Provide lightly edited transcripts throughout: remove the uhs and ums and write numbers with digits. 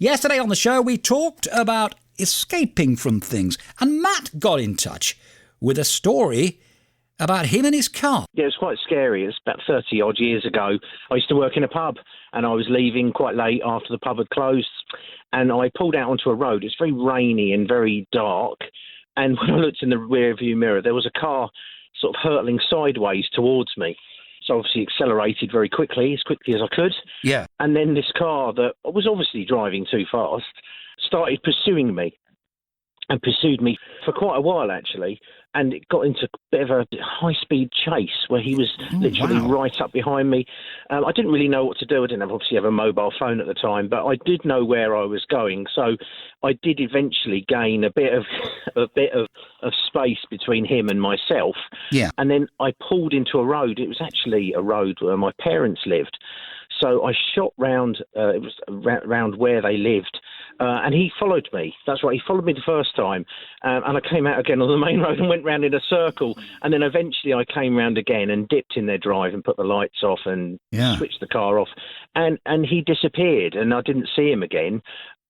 Yesterday on the show, we talked about escaping from things, and Matt got in touch with a story about him and his car. Yeah, it was quite scary. It was about 30-odd years ago. I used to work in a pub, and I was leaving quite late after the pub had closed, and I pulled out onto a road. It's very rainy and very dark, and when I looked in the rear-view mirror, there was a car sort of hurtling sideways towards me. So obviously accelerated very quickly, as quickly as I could. Yeah. And then this car that was obviously driving too fast started pursuing me, and pursued me for quite a while, actually. And it got into a bit of a high-speed chase where he was literally right up behind me. I didn't really know what to do. I didn't obviously have a mobile phone at the time, but I did know where I was going. So I did eventually gain a bit of space between him and myself. Yeah. And then I pulled into a road. It was actually a road where my parents lived. So I shot round, it was round where they lived, and he followed me. That's right, he followed me the first time, and I came out again on the main road and went round in a circle, and then eventually I came round again and dipped in their drive and put the lights off and switched the car off, and he disappeared, and I didn't see him again.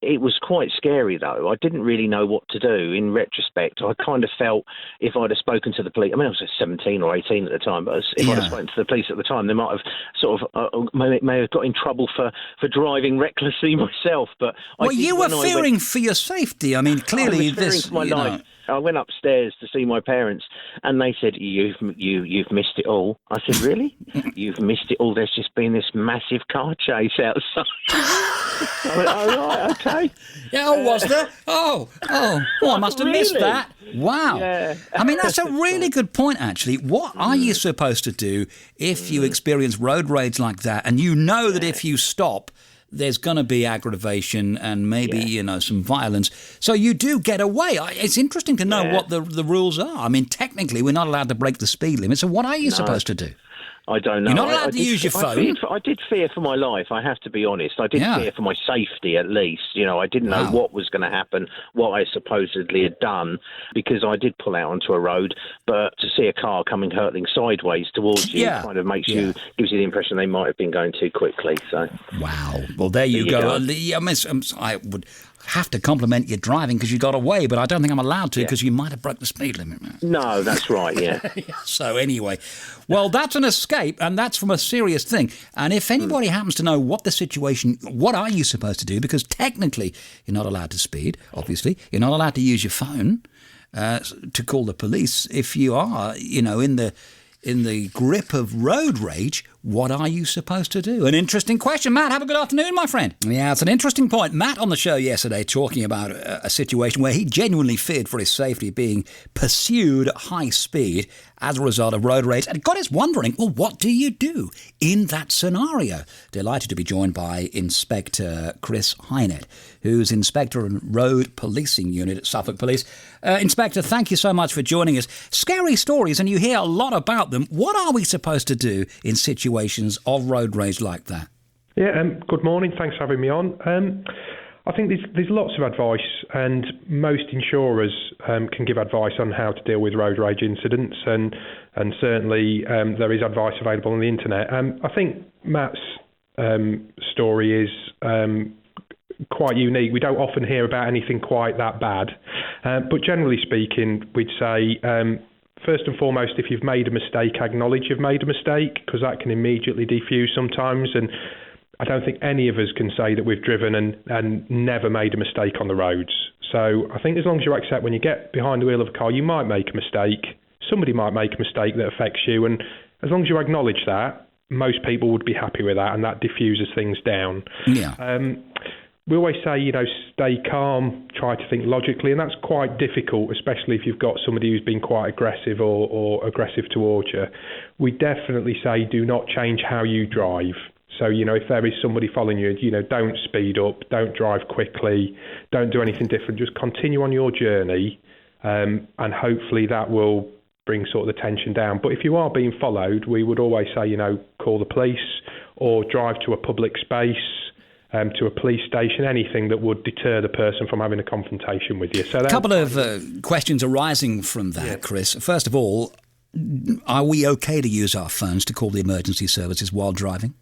It was quite scary, though. I didn't really know what to do. In retrospect, I kind of felt if I'd have spoken to the police, I mean, I was 17 or 18 at the time, but if I'd have spoken to the police at the time, they might have sort of may have got in trouble for driving recklessly myself. But you were fearing for your safety. I mean, clearly I was fearing for my life. I went upstairs to see my parents, and they said, "You've missed it all." I said, "Really? You've missed it all? There's just been this massive car chase outside." I went, "Oh, right, okay." Yeah, was there? Oh, I must have missed that. Wow. Yeah. I mean, that's a really good point, actually. What are you supposed to do if you experience road rage like that, and you know that if you stop, there's going to be aggravation and maybe, some violence. So you do get away. It's interesting to know what the rules are. I mean, technically, we're not allowed to break the speed limit. So what are you supposed to do? I don't know. You're not allowed to use your phone. I did fear for my life, I have to be honest. I did fear for my safety, at least. I didn't know what was going to happen, what I supposedly had done, because I did pull out onto a road. But to see a car coming hurtling sideways towards you kind of gives you the impression they might have been going too quickly. So. Wow. Well, there you go. I would have to compliment your driving because you got away, but I don't think I'm allowed to because you might have broke the speed limit. No, that's right, yeah. So anyway, well, that's an escape, and that's from a serious thing. And if anybody happens to know what the situation, what are you supposed to do? Because technically, you're not allowed to speed, obviously. You're not allowed to use your phone to call the police. If you are, in the grip of road rage, what are you supposed to do? An interesting question. Matt, have a good afternoon, my friend. Yeah, it's an interesting point. Matt on the show yesterday talking about a situation where he genuinely feared for his safety, being pursued at high speed as a result of road rage. And got us wondering, well, what do you do in that scenario? Delighted to be joined by Inspector Chris Hynett, who's Inspector in Road Policing Unit at Suffolk Police. Inspector, thank you so much for joining us. Scary stories, and you hear a lot about them. What are we supposed to do in situations of road rage like that? Yeah, good morning. Thanks for having me on. I think there's lots of advice, and most insurers can give advice on how to deal with road rage incidents, and certainly there is advice available on the internet. I think Matt's story is quite unique. We don't often hear about anything quite that bad, but generally speaking, we'd say first and foremost, if you've made a mistake, acknowledge you've made a mistake, because that can immediately defuse sometimes. And I don't think any of us can say that we've driven and never made a mistake on the roads. So I think as long as you accept when you get behind the wheel of a car, you might make a mistake. Somebody might make a mistake that affects you. And as long as you acknowledge that, most people would be happy with that, and that diffuses things down. Yeah. We always say, stay calm, try to think logically, and that's quite difficult, especially if you've got somebody who's been quite aggressive or aggressive towards you. We definitely say do not change how you drive. So, if there is somebody following you, don't speed up, don't drive quickly, don't do anything different. Just continue on your journey, and hopefully that will bring sort of the tension down. But if you are being followed, we would always say, call the police or drive to a public space, to a police station, anything that would deter the person from having a confrontation with you. So a couple of questions arising from that, Chris. First of all, are we okay to use our phones to call the emergency services while driving?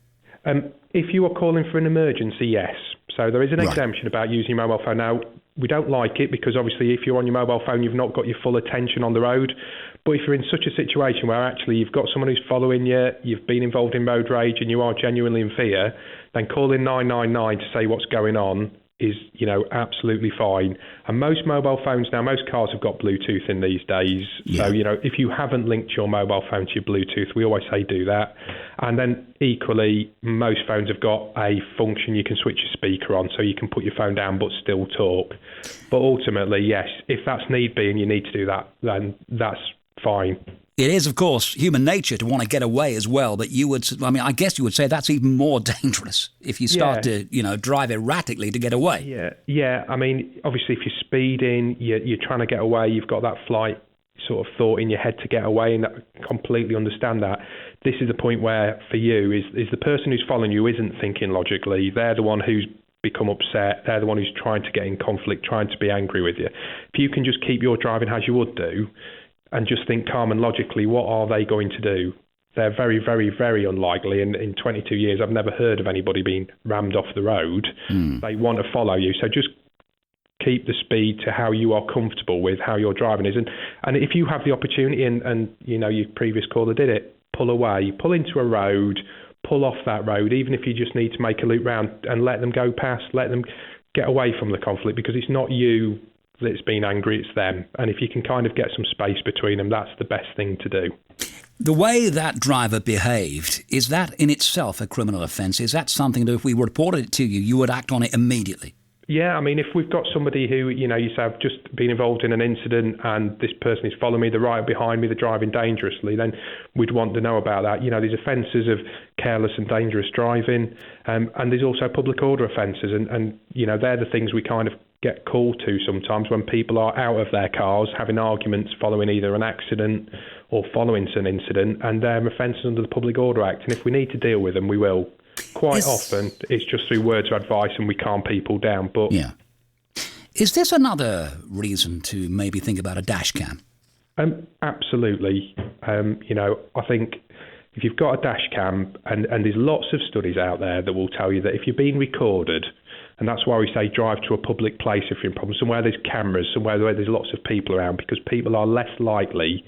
If you are calling for an emergency, yes. So there is an Right. exemption about using your mobile phone. Now, we don't like it because obviously if you're on your mobile phone, you've not got your full attention on the road. But if you're in such a situation where actually you've got someone who's following you, you've been involved in road rage and you are genuinely in fear, then calling 999 to say what's going on is, absolutely fine. And most mobile phones now, most cars have got Bluetooth in these days. Yeah. So, if you haven't linked your mobile phone to your Bluetooth, we always say do that. And then equally, most phones have got a function you can switch your speaker on so you can put your phone down but still talk. But ultimately, yes, if that's need be and you need to do that, then that's fine. It is, of course, human nature to want to get away as well, but I guess you would say that's even more dangerous if you start to, drive erratically to get away. Yeah. I mean, obviously, if you're speeding, you're trying to get away, you've got that flight sort of thought in your head to get away, and I completely understand that. This is the point where, for you, is the person who's following you isn't thinking logically. They're the one who's become upset. They're the one who's trying to get in conflict, trying to be angry with you. If you can just keep your driving as you would do, and just think calm and logically, what are they going to do? They're very, very, very unlikely. And in 22 years, I've never heard of anybody being rammed off the road. They want to follow you. So just keep the speed to how you are comfortable with how your driving is. And if you have the opportunity, and your previous caller did it, pull away, pull into a road, pull off that road, even if you just need to make a loop round and let them go past, let them get away from the conflict, because it's not you that's been angry, it's them. And if you can kind of get some space between them, that's the best thing to do. The way that driver behaved, is that in itself a criminal offence? Is that something that if we reported it to you, you would act on it immediately? Yeah, I mean, if we've got somebody who, you say, I've just been involved in an incident and this person is following me, they're right behind me, they're driving dangerously, then we'd want to know about that. There's offences of careless and dangerous driving, and there's also public order offences, and they're the things we kind of get called to sometimes when people are out of their cars having arguments following either an accident or following an incident, and they're offences under the Public Order Act. And if we need to deal with them, we will. Quite often, it's just through words of advice and we calm people down. But yeah. Is this another reason to maybe think about a dash cam? Absolutely. I think if you've got a dash cam, and there's lots of studies out there that will tell you that if you're being recorded, and that's why we say drive to a public place if you're in problems, somewhere there's cameras, somewhere where there's lots of people around, because people are less likely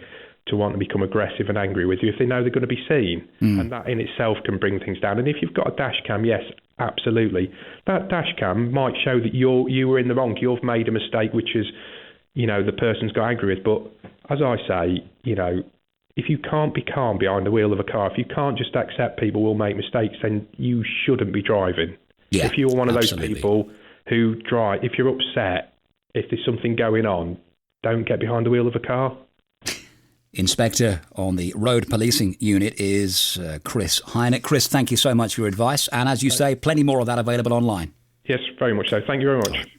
to want to become aggressive and angry with you if they know they're going to be seen. And that in itself can bring things down. And if you've got a dash cam, yes, absolutely. That dash cam might show that you were in the wrong. You've made a mistake, which is, the person's got angry with. But as I say, if you can't be calm behind the wheel of a car, if you can't just accept people will make mistakes, then you shouldn't be driving. Yeah, if you're one of those absolutely. people who drive, if you're upset, if there's something going on, don't get behind the wheel of a car. Inspector on the Road Policing Unit is Chris Hynek. Chris, thank you so much for your advice. And as you say, plenty more of that available online. Yes, very much so. Thank you very much.